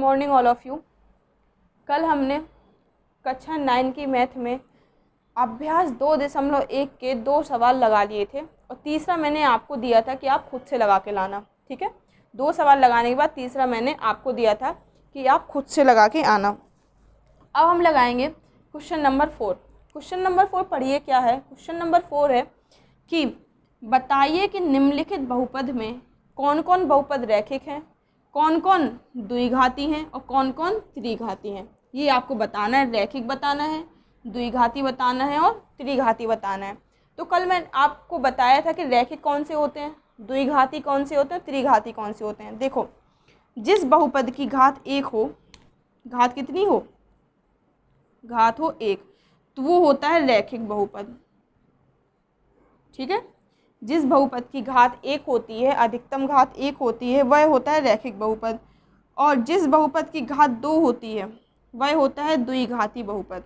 Morning all of you. कल हमने कक्षा 9 की मैथ में अभ्यास 2.1 के 2 सवाल लगा लिए थे और तीसरा मैंने आपको दिया था कि आप खुद से लगा के लाना। ठीक है, 2 सवाल लगाने के बाद तीसरा मैंने आपको दिया था कि आप खुद से लगा के आना। अब हम लगाएंगे क्वेश्चन नंबर 4। क्वेश्चन नंबर 4 पढ़िए क्या है। क्वेश्चन नंबर 4 है कि बताइए कि निम्नलिखित बहुपद में कौन कौन बहुपद रैखिक हैं, कौन कौन द्विघाती हैं और कौन कौन त्रिघाती हैं। ये आपको बताना है, रैखिक बताना है, द्विघाती बताना है और त्रिघाती बताना है। तो कल मैं आपको बताया था कि रैखिक कौन से होते हैं, द्विघाती कौन से होते हैं, त्रिघाती कौन से होते हैं। देखो, जिस बहुपद की घात 1 हो, घात कितनी हो, घात हो 1, तो वो होता है रैखिक बहुपद। ठीक है, जिस बहुपद की घात 1 होती है, अधिकतम घात 1 होती है, वह होता है रैखिक बहुपद। और जिस बहुपद की घात 2 होती है वह होता है द्विघाती बहुपद।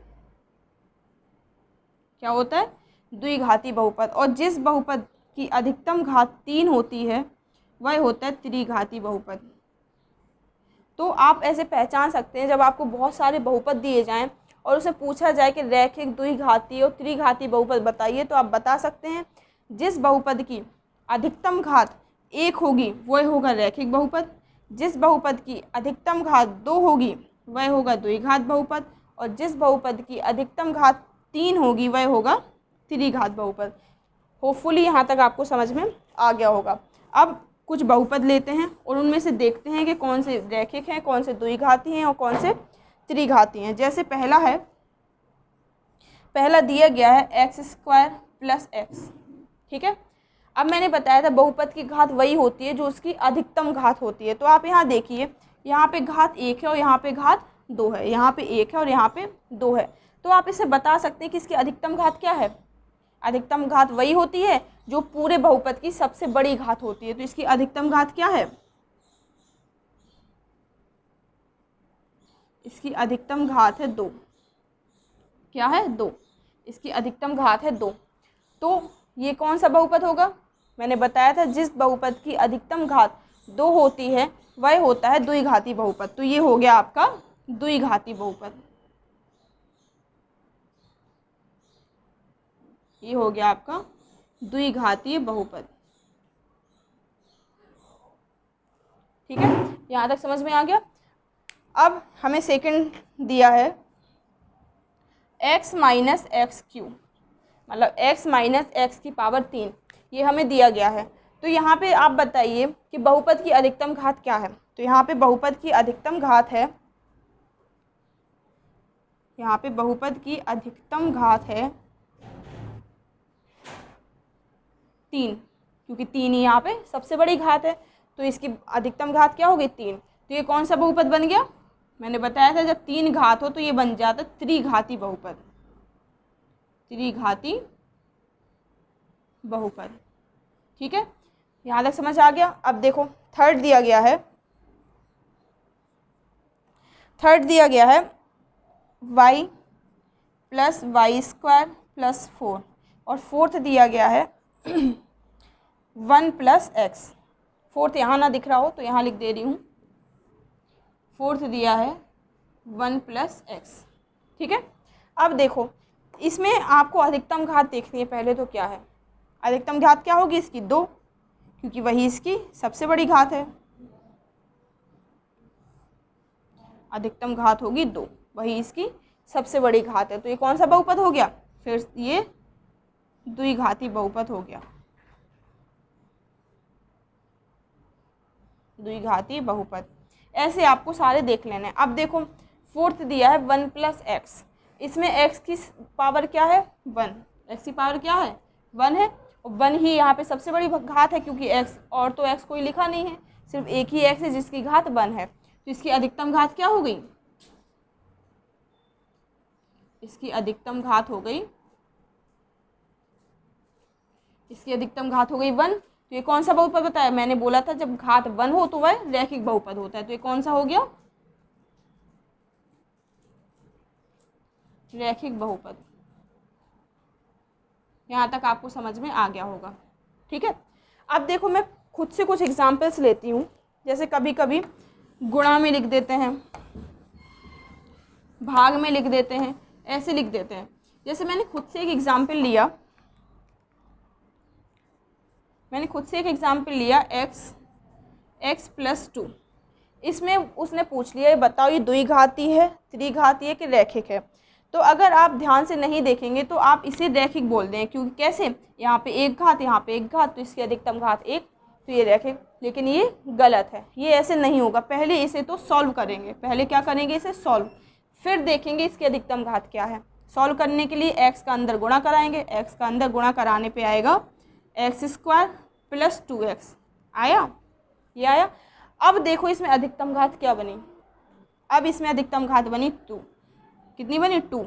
क्या होता है? द्विघाती बहुपद। और जिस बहुपद की अधिकतम घात 3 होती है वह होता है त्रिघाती बहुपद। तो आप ऐसे पहचान सकते हैं, जब आपको बहुत सारे बहुपद दिए जाएं और उसे पूछा जाए कि रैखिक, द्विघाती और त्रिघाती बहुपद बताइए, तो आप बता सकते हैं जिस बहुपद की अधिकतम घात 1 होगी वह होगा रैखिक बहुपद, जिस बहुपद की अधिकतम घात 2 होगी वह होगा द्विघात बहुपद, और जिस बहुपद की अधिकतम घात 3 होगी वह होगा त्रिघात बहुपद। होपफुली यहाँ तक आपको समझ में आ गया होगा। अब कुछ बहुपद लेते हैं और उनमें से देखते हैं कि कौन से रैखिक हैं, कौन से द्विघाती हैं और कौन से त्रिघाती हैं। जैसे पहला दिया गया है x² + x। ठीक है, अब मैंने बताया था बहुपद की घात वही होती है जो उसकी अधिकतम घात होती है। तो आप यहाँ देखिए, यहाँ पे घात 1 है और यहाँ पे घात 2 है, यहाँ पे 1 है और यहाँ पे 2 है। तो आप इसे बता सकते हैं कि इसकी अधिकतम घात क्या है। अधिकतम घात वही होती है जो पूरे बहुपद की सबसे बड़ी घात होती है। तो इसकी अधिकतम घात क्या है? इसकी अधिकतम घात है 2। क्या है? 2। इसकी अधिकतम घात है 2। तो ये कौन सा बहुपद होगा? मैंने बताया था जिस बहुपद की अधिकतम घात 2 होती है वह होता है द्विघाती बहुपद। तो ये हो गया आपका द्विघाती बहुपद। ये हो गया आपका द्विघातीय बहुपद। ठीक है, यहाँ तक समझ में आ गया। अब हमें सेकंड दिया है x - x³, मतलब x - x⁻3, ये हमें दिया गया है। तो यहाँ पे आप बताइए कि बहुपद की अधिकतम घात क्या है। तो यहाँ पे बहुपद की अधिकतम घात है, यहाँ पे बहुपद की अधिकतम घात है 3, क्योंकि 3 ही यहाँ पे सबसे बड़ी घात है। तो इसकी अधिकतम घात क्या होगी? 3। तो ये कौन सा बहुपद बन गया? मैंने बताया था जब 3 घात हो तो ये बन जाता त्रिघाती बहुपद। त्रिघाती बहुपद। ठीक है, यहाँ तक समझ आ गया। अब देखो, थर्ड दिया गया है y + y² + 4, और फोर्थ दिया गया है 1 + x। फोर्थ यहाँ ना दिख रहा हो तो यहाँ लिख दे रही हूँ, फोर्थ दिया है 1 + x। ठीक है, अब देखो इसमें आपको अधिकतम घात देखनी है पहले। तो क्या है अधिकतम घात? क्या होगी इसकी? 2, क्योंकि वही इसकी सबसे बड़ी घात है। अधिकतम घात होगी 2, वही इसकी सबसे बड़ी घात है। तो ये कौन सा बहुपद हो गया? फिर ये द्विघाती बहुपद हो गया। द्विघाती बहुपद। ऐसे आपको सारे देख लेने हैं। अब देखो, फोर्थ दिया है 1 + x। इसमें x की पावर क्या है? 1। x की पावर क्या है? 1 है, और 1 ही यहाँ पे सबसे बड़ी घात है, क्योंकि x और तो x कोई लिखा नहीं है, सिर्फ एक ही x है जिसकी घात 1 है। तो इसकी अधिकतम घात क्या हो गई? इसकी अधिकतम घात हो गई, इसकी अधिकतम घात हो गई 1। तो ये कौन सा बहुपद बताया? मैंने बोला था जब घात 1 हो तो वह रैखिक बहुपद होता है। तो ये कौन सा हो गया? रैखिक बहुपद। यहाँ तक आपको समझ में आ गया होगा। ठीक है, अब देखो मैं खुद से कुछ एग्जाम्पल्स लेती हूँ। जैसे कभी कभी गुणा में लिख देते हैं, भाग में लिख देते हैं, ऐसे लिख देते हैं। जैसे मैंने खुद से एक एग्जाम्पल लिया, x प्लस 2। इसमें उसने पूछ लिया बताओ ये द्विघाती है, त्रिघाती है कि रैखिक है। तो अगर आप ध्यान से नहीं देखेंगे तो आप इसे रैखिक बोल दें, क्योंकि कैसे, यहाँ पे एक घात, यहाँ पे एक घात, तो इसकी अधिकतम घात 1, तो ये रैखिक। लेकिन ये गलत है, ये ऐसे नहीं होगा। पहले इसे तो सॉल्व करेंगे, पहले क्या करेंगे, इसे सॉल्व, फिर देखेंगे इसकी अधिकतम घात क्या है। सॉल्व करने के लिए x का अंदर गुणा कराएंगे, x का अंदर गुणा कराने पे आएगा x² प्लस 2x। आया, ये आया। अब देखो इसमें अधिकतम घात क्या बनी, अब इसमें अधिकतम घात बनी 2। कितनी बनी, 2।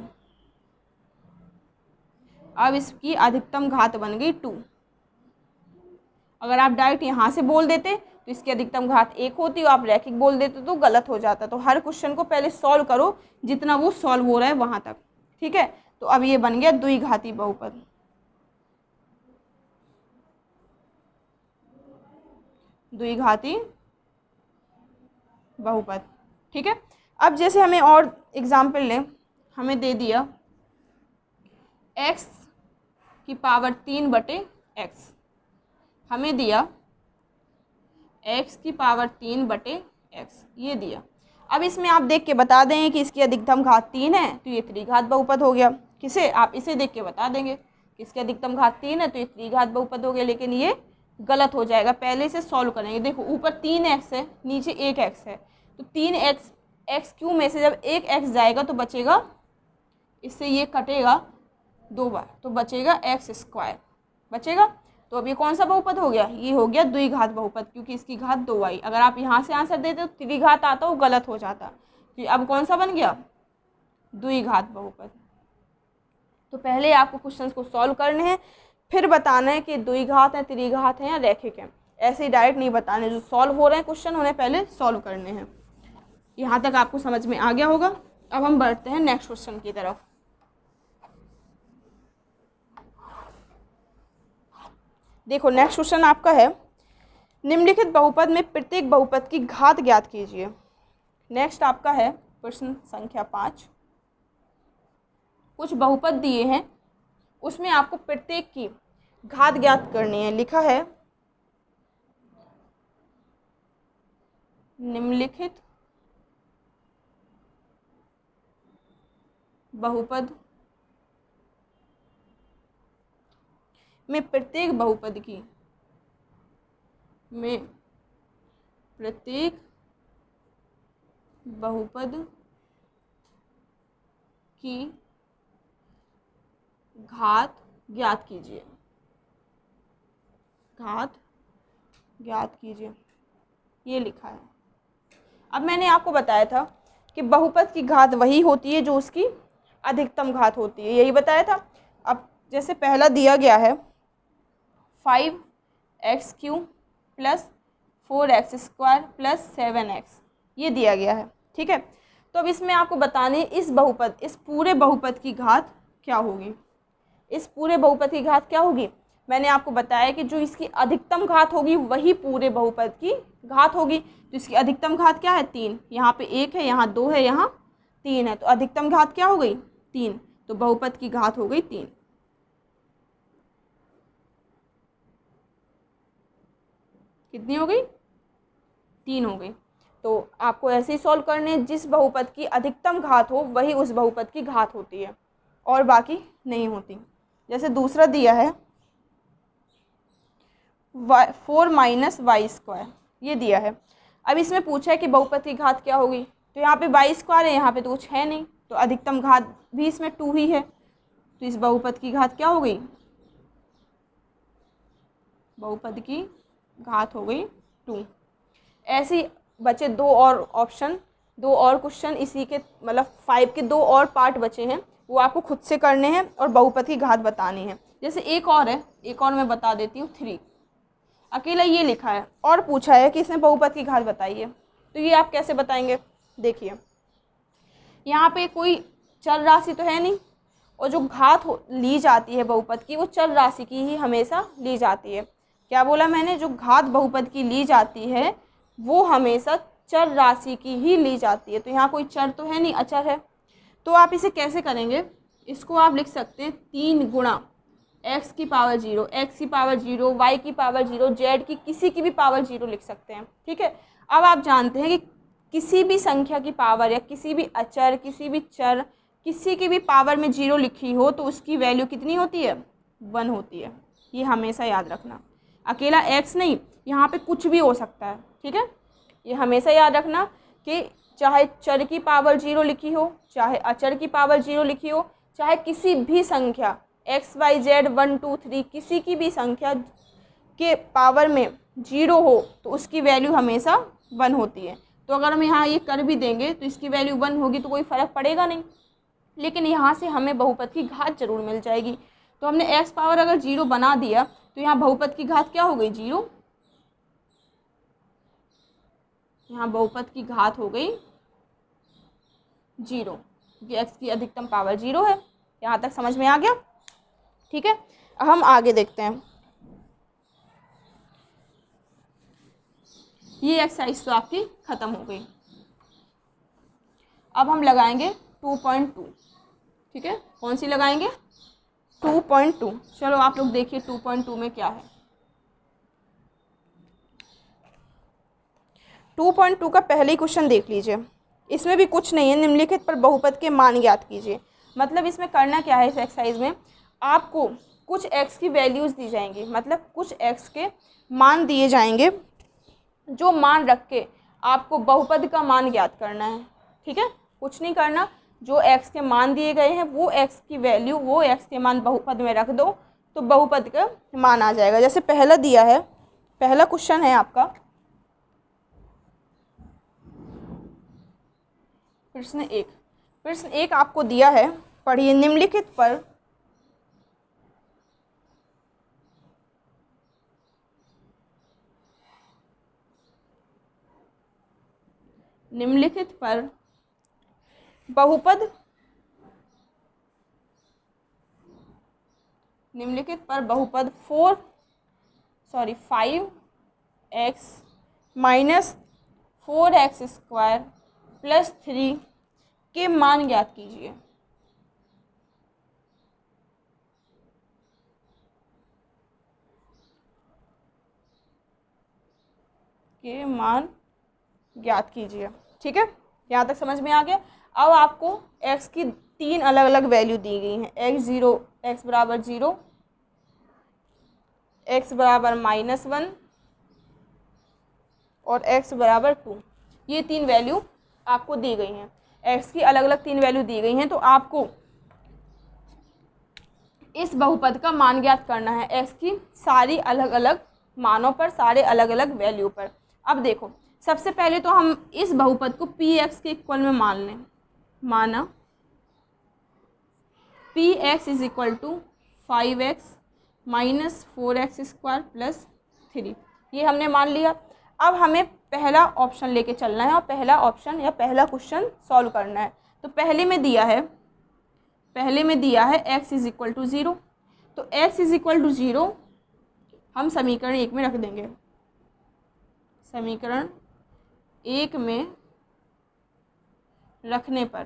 अब इसकी अधिकतम घात बन गई 2। अगर आप डायरेक्ट यहाँ से बोल देते तो इसकी अधिकतम घात 1 होती, और आप रैखिक बोल देते तो गलत हो जाता। तो हर क्वेश्चन को पहले सॉल्व करो, जितना वो सॉल्व हो रहा है वहाँ तक, ठीक है। तो अब ये बन गया द्विघाती बहुपद। द्विघाती बहुपद, ठीक है। अब जैसे हमें और एग्जाम्पल लें, हमें दे दिया x की पावर 3/x, हमें दिया x की पावर 3/x, ये दिया। अब इसमें आप देख के बता दें कि इसकी अधिकतम घात 3 है, तो ये त्रिघात बहुपद हो गया। किसे, आप इसे देख के बता देंगे कि इसकी अधिकतम घात 3 है तो ये त्रिघात बहुपद हो गया। लेकिन ये गलत हो जाएगा, पहले से सॉल्व करेंगे। देखो ऊपर 3x है, नीचे 1x है, तो 3x में से जब 1x जाएगा तो बचेगा, इससे ये कटेगा 2 बार, तो बचेगा x² बचेगा। तो अब ये कौन सा बहुपद हो गया, ये हो गया द्विघात बहुपद, क्योंकि इसकी घात 2 आई। अगर आप यहाँ से आंसर देते तो त्रिघात आता, वो गलत हो जाता। तो अब कौन सा बन गया, द्विघात बहुपद। तो पहले आपको क्वेश्चंस को सॉल्व करने हैं, फिर बताना है कि द्विघात है, त्रिघात है या रैखिक है। ऐसे ही डायरेक्ट नहीं बताने, जो सॉल्व हो रहे हैं क्वेश्चन उन्हें पहले सॉल्व करने हैं। यहाँ तक आपको समझ में आ गया होगा। अब हम बढ़ते हैं नेक्स्ट क्वेश्चन की तरफ। देखो नेक्स्ट क्वेश्चन आपका है, निम्नलिखित बहुपद में प्रत्येक बहुपद की घात ज्ञात कीजिए। नेक्स्ट आपका है प्रश्न संख्या 5। कुछ बहुपद दिए हैं, उसमें आपको प्रत्येक की घात ज्ञात करनी है। लिखा है निम्नलिखित बहुपद में प्रत्येक बहुपद की घात ज्ञात कीजिए। घात ज्ञात कीजिए, ये लिखा है। अब मैंने आपको बताया था कि बहुपद की घात वही होती है जो उसकी अधिकतम घात होती है, यही बताया था। अब जैसे पहला दिया गया है 5x³ plus 4x² plus 7x, ये दिया गया है, ठीक है। तो अब इसमें आपको बताने इस पूरे बहुपद की घात क्या होगी। इस पूरे बहुपद की घात क्या होगी, मैंने आपको बताया कि जो इसकी अधिकतम घात होगी वही पूरे बहुपद की घात होगी। तो इसकी अधिकतम घात क्या है, 3। यहाँ पे 1 है, यहाँ 2 है, यहाँ 3 है, तो अधिकतम घात क्या हो गई, 3। तो बहुपद की घात हो गई 3। कितनी हो गई, 3 हो गई। तो आपको ऐसे ही सॉल्व करने, जिस बहुपद की अधिकतम घात हो वही उस बहुपद की घात होती है, और बाकी नहीं होती। जैसे दूसरा दिया है 4 - y², ये दिया है। अब इसमें पूछा है कि बहुपद की घात क्या होगी, तो यहाँ पे y² है, यहाँ पे तो कुछ है नहीं, तो अधिकतम घात भी इसमें 2 ही है, तो इस बहुपद की घात क्या हो गई, बहुपद की घात हो गई 2। ऐसे बचे 2 और ऑप्शन, 2 और क्वेश्चन इसी के, मतलब 5 के 2 और पार्ट बचे हैं, वो आपको खुद से करने हैं और बहुपद की घात बतानी है। जैसे एक और है, एक और मैं बता देती हूँ 3, अकेला ये लिखा है और पूछा है कि इसमें बहुपद की घात बताइए। तो ये आप कैसे बताएंगे, देखिए यहाँ पे कोई चर राशि तो है नहीं, और जो घात ली जाती है बहुपद की वो चर राशि की ही हमेशा ली जाती है। क्या बोला मैंने, जो घात बहुपद की ली जाती है वो हमेशा चर राशि की ही ली जाती है। तो यहाँ कोई चर तो है नहीं, अचर है। तो आप इसे कैसे करेंगे, इसको आप लिख सकते हैं 3 गुणा x की पावर 0, x की पावर 0, y की पावर 0, z की किसी की भी पावर 0 लिख सकते हैं। ठीक है। अब आप जानते हैं कि किसी भी संख्या की पावर या किसी भी अचर, किसी भी चर, किसी की भी पावर में 0 लिखी हो तो उसकी वैल्यू कितनी होती है, 1 होती है। ये हमेशा याद रखना। अकेला x नहीं, यहाँ पे कुछ भी हो सकता है। ठीक है, ये हमेशा याद रखना कि चाहे चर की पावर 0 लिखी हो, चाहे अचर की पावर 0 लिखी हो, चाहे किसी भी संख्या x y z 1 2 3 किसी की भी संख्या के पावर में 0 हो तो उसकी वैल्यू हमेशा 1 होती है। तो अगर हम यहाँ ये कर भी देंगे तो इसकी वैल्यू 1 होगी तो कोई फ़र्क पड़ेगा नहीं, लेकिन यहाँ से हमें बहुपद की घात जरूर मिल जाएगी। तो हमने x पावर अगर 0 बना दिया तो यहाँ बहुपद की घात क्या हो गई, 0। यहाँ बहुपद की घात हो गई 0, क्योंकि x की अधिकतम पावर 0 है। यहाँ तक समझ में आ गया। ठीक है, अब हम आगे देखते हैं। ये एक्सरसाइज तो आपकी ख़त्म हो गई। अब हम लगाएंगे 2.2। ठीक है, कौन सी लगाएंगे, 2.2। चलो आप लोग देखिए 2.2 में क्या है। 2.2 का पहले ही क्वेश्चन देख लीजिए। इसमें भी कुछ नहीं है, निम्नलिखित पर बहुपद के मान ज्ञात कीजिए। मतलब इसमें करना क्या है, इस एक्सरसाइज में आपको कुछ x की वैल्यूज़ दी जाएंगी, मतलब कुछ x के मान दिए जाएंगे, जो मान रख के आपको बहुपद का मान ज्ञात करना है। ठीक है, कुछ नहीं करना, जो x के मान दिए गए हैं वो x की वैल्यू, वो x के मान बहुपद में रख दो तो बहुपद का मान आ जाएगा। जैसे पहला दिया है, पहला क्वेश्चन है आपका प्रश्न एक आपको दिया है, पढ़िए। निम्नलिखित पर बहुपद 5x minus 4x square plus 3 के मान ज्ञात कीजिए। के मान ज्ञात कीजिए। ठीक है, यहाँ तक समझ में आ गया। अब आपको x की 3 अलग अलग वैल्यू दी गई हैं, x0, x बराबर 0, x बराबर -1 और x बराबर 2। ये 3 वैल्यू आपको दी गई हैं, x की अलग अलग 3 वैल्यू दी गई हैं। तो आपको इस बहुपद का मान ज्ञात करना है x की सारी अलग अलग मानों पर, सारे अलग अलग वैल्यू पर। अब देखो, सबसे पहले तो हम इस बहुपद को px के इक्वल में मान लें। माना px is equal to 5x minus 4x square plus 3, ये हमने मान लिया। अब हमें पहला ऑप्शन लेके चलना है और पहला ऑप्शन या पहला क्वेश्चन सॉल्व करना है। तो पहले में दिया है x इज इक्वल टू 0। तो x इज इक्वल टू 0 हम समीकरण 1 में रख देंगे। समीकरण 1 में रखने पर,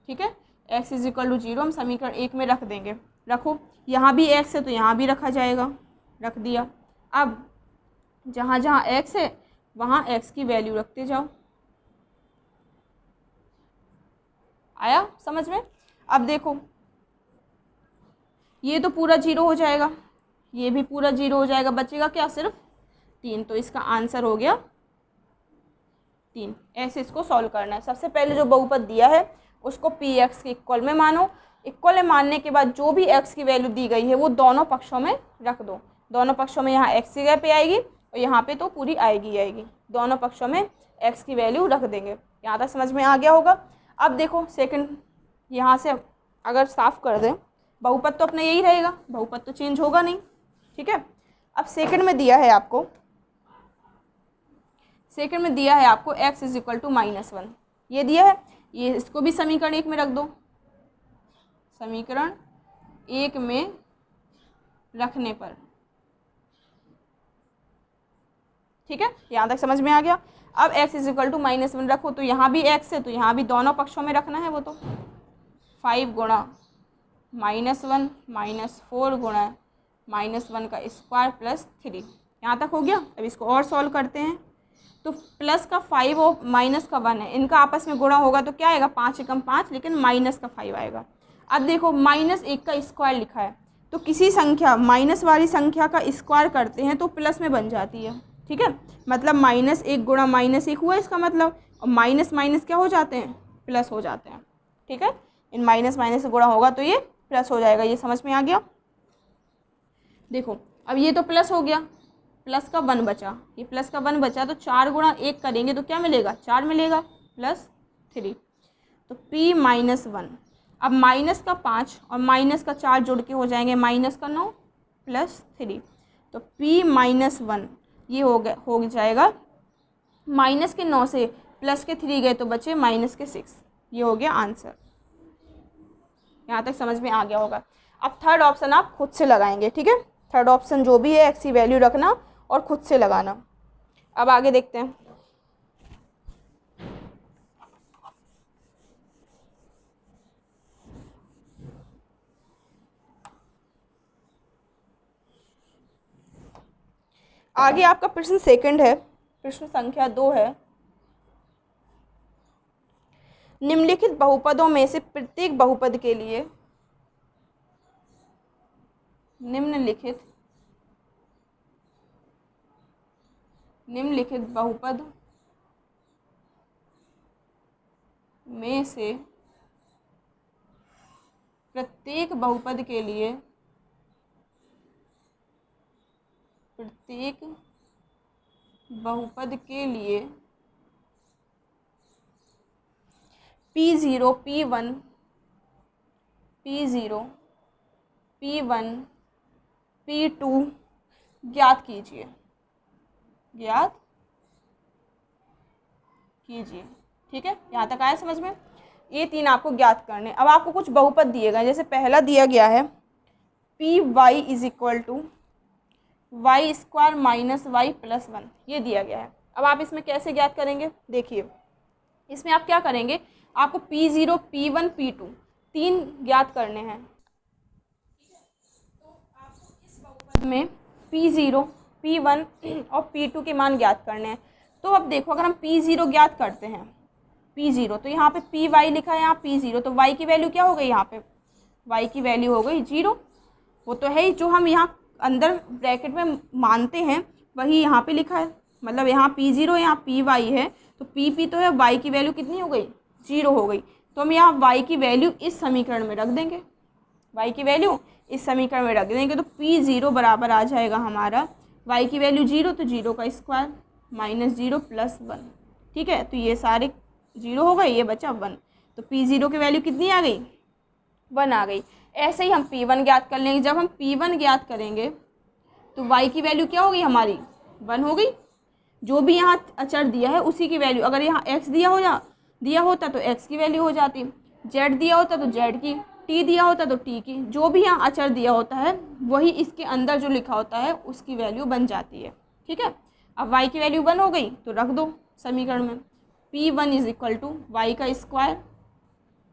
ठीक है, x इज इक्वल टू 0 हम समीकरण 1 में रख देंगे। रखो, यहाँ भी x है तो यहाँ भी रखा जाएगा, रख दिया। अब जहाँ जहाँ x है वहाँ x की वैल्यू रखते जाओ। आया समझ में? अब देखो, ये तो पूरा 0 हो जाएगा, ये भी पूरा 0 हो जाएगा, बचेगा क्या, सिर्फ 3। तो इसका आंसर हो गया 3। ऐसे इसको सॉल्व करना है। सबसे पहले जो बहुपद दिया है उसको px के इक्वल में मानो। इक्वल में मानने के बाद जो भी x की वैल्यू दी गई है वो दोनों पक्षों में रख दो। दोनों पक्षों में यहाँ x की जगह पे आएगी और यहाँ पे तो पूरी आएगी। दोनों पक्षों में x की वैल्यू रख देंगे। यहाँ तक समझ में आ गया होगा। अब देखो सेकंड, यहाँ से अगर साफ कर दें, बहुपद तो अपना यही रहेगा, बहुपद तो चेंज होगा नहीं। ठीक है, अब सेकंड में दिया है आपको x इज इक्वल टू -1, ये दिया है। ये इसको भी समीकरण 1 में रख दो। समीकरण 1 में रखने पर ठीक है, यहाँ तक समझ में आ गया। अब x इज इक्वल टू -1 रखो, तो यहाँ भी x है तो यहाँ भी दोनों पक्षों में रखना है वो, तो 5 गुणा -1 -4 गुणा -1 का स्क्वायर प्लस 3। यहाँ तक हो गया। अब इसको और सॉल्व करते हैं, तो प्लस का 5 और माइनस का 1 है, इनका आपस में गुणा होगा तो क्या आएगा, 5 एकम 5, लेकिन माइनस का 5 आएगा। अब देखो -1 का स्क्वायर लिखा है, तो किसी संख्या माइनस वाली संख्या का स्क्वायर करते हैं तो प्लस में बन जाती है, ठीक है। मतलब -1 गुणा -1 हुआ इसका मतलब, और माइनस माइनस क्या हो जाते हैं, प्लस हो जाते हैं, ठीक है। इन माइनस माइनस से गुणा होगा तो ये प्लस हो जाएगा। ये समझ में आ गया। देखो अब ये तो प्लस हो गया, प्लस का 1 बचा, ये प्लस का 1 बचा, तो 4 गुणा 1 करेंगे तो क्या मिलेगा, 4 मिलेगा प्लस 3, तो p -1। अब माइनस का 5 और माइनस का 4 जुड़ के हो जाएंगे माइनस का 9 प्लस 3, तो p -1 ये हो जाएगा, माइनस के 9 से प्लस के 3 गए तो बचे माइनस के 6। ये हो गया आंसर। यहाँ तक समझ में आ गया होगा। अब थर्ड ऑप्शन आप खुद से लगाएंगे, ठीक है। थर्ड ऑप्शन जो भी है एक्स की वैल्यू रखना और खुद से लगाना। अब आगे देखते हैं। आगे आपका प्रश्न सेकंड है, प्रश्न संख्या 2 है। निम्नलिखित बहुपदों में से प्रत्येक बहुपद के लिए निम्नलिखित बहुपद में से प्रत्येक बहुपद के लिए P0 P1 P2 ज्ञात कीजिए, ठीक है। यहाँ तक आया समझ में। ये 3 आपको ज्ञात करने। अब आपको कुछ बहुपद दिए गए, जैसे पहला दिया गया है Py is equal to y square minus y plus 1, ये दिया गया है। अब आप इसमें कैसे ज्ञात करेंगे, देखिए इसमें आप क्या करेंगे, आपको P0 P1 P2 3 ज्ञात करने हैं। तो आपको इस बहुपद में P0 P1 और P2 के मान ज्ञात करने हैं। तो अब देखो, अगर हम P0 ज्ञात करते हैं, P0 तो यहाँ पे Py लिखा है, यहाँ P0, तो y की वैल्यू क्या हो गई, यहाँ पे y की वैल्यू हो गई 0। वो तो है ही, जो हम यहाँ अंदर ब्रैकेट में मानते हैं वही यहाँ पे लिखा है। मतलब यहाँ P0 यहाँ Py है, तो P तो है, y की वैल्यू कितनी हो गई, 0 हो गई। तो हम यहाँ y की वैल्यू इस समीकरण में रख देंगे, y की वैल्यू इस समीकरण में रख देंगे, तो P0 बराबर आ जाएगा हमारा y की वैल्यू 0, तो 0 का स्क्वायर माइनस 0 प्लस 1, ठीक है। तो ये सारे 0 हो गए, ये बचा 1, तो P0 की वैल्यू कितनी आ गई, 1 आ गई। ऐसे ही हम P1 ज्ञात कर लेंगे। जब हम P1 ज्ञात करेंगे तो y की वैल्यू क्या हो गई हमारी, 1 हो गई। जो भी यहाँ अचर दिया है उसी की वैल्यू, अगर यहाँ x दिया होता तो x की वैल्यू हो जाती, z दिया होता तो z की, t दिया होता तो t की। जो भी यहाँ अचर दिया होता है वही इसके अंदर जो लिखा होता है उसकी वैल्यू बन जाती है, ठीक है। अब y की वैल्यू 1 हो गई तो रख दो समीकरण में, P1 is equal to y का स्क्वायर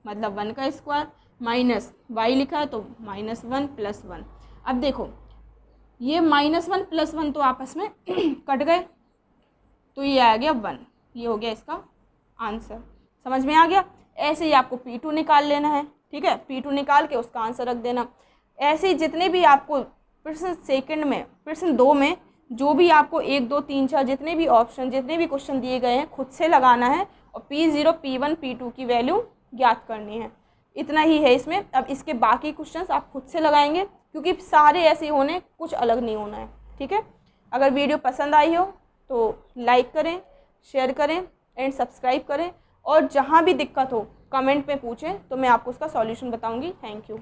मतलब 1 का स्क्वायर माइनस y लिखा है तो -1 प्लस 1। अब देखो ये -1 प्लस 1 तो आपस में कट गए, तो ये आ गया 1, ये हो गया इसका आंसर। समझ में आ गया। ऐसे ही आपको P2 निकाल लेना है, ठीक है। P2 निकाल के उसका आंसर रख देना। ऐसे ही जितने भी आपको प्रश्न सेकंड में, प्रश्न 2 में जो भी आपको 1 2 3 4 जितने भी ऑप्शन, जितने भी क्वेश्चन दिए गए हैं खुद से लगाना है और P0 P1 P2 की वैल्यू ज्ञात करनी है। इतना ही है इसमें। अब इसके बाकी क्वेश्चंस आप खुद से लगाएंगे, क्योंकि सारे ऐसे होने, कुछ अलग नहीं होना है, ठीक है। अगर वीडियो पसंद आई हो तो लाइक करें, शेयर करें एंड सब्सक्राइब करें, और जहाँ भी दिक्कत हो कमेंट में पूछें तो मैं आपको उसका सॉल्यूशन बताऊंगी। Thank you.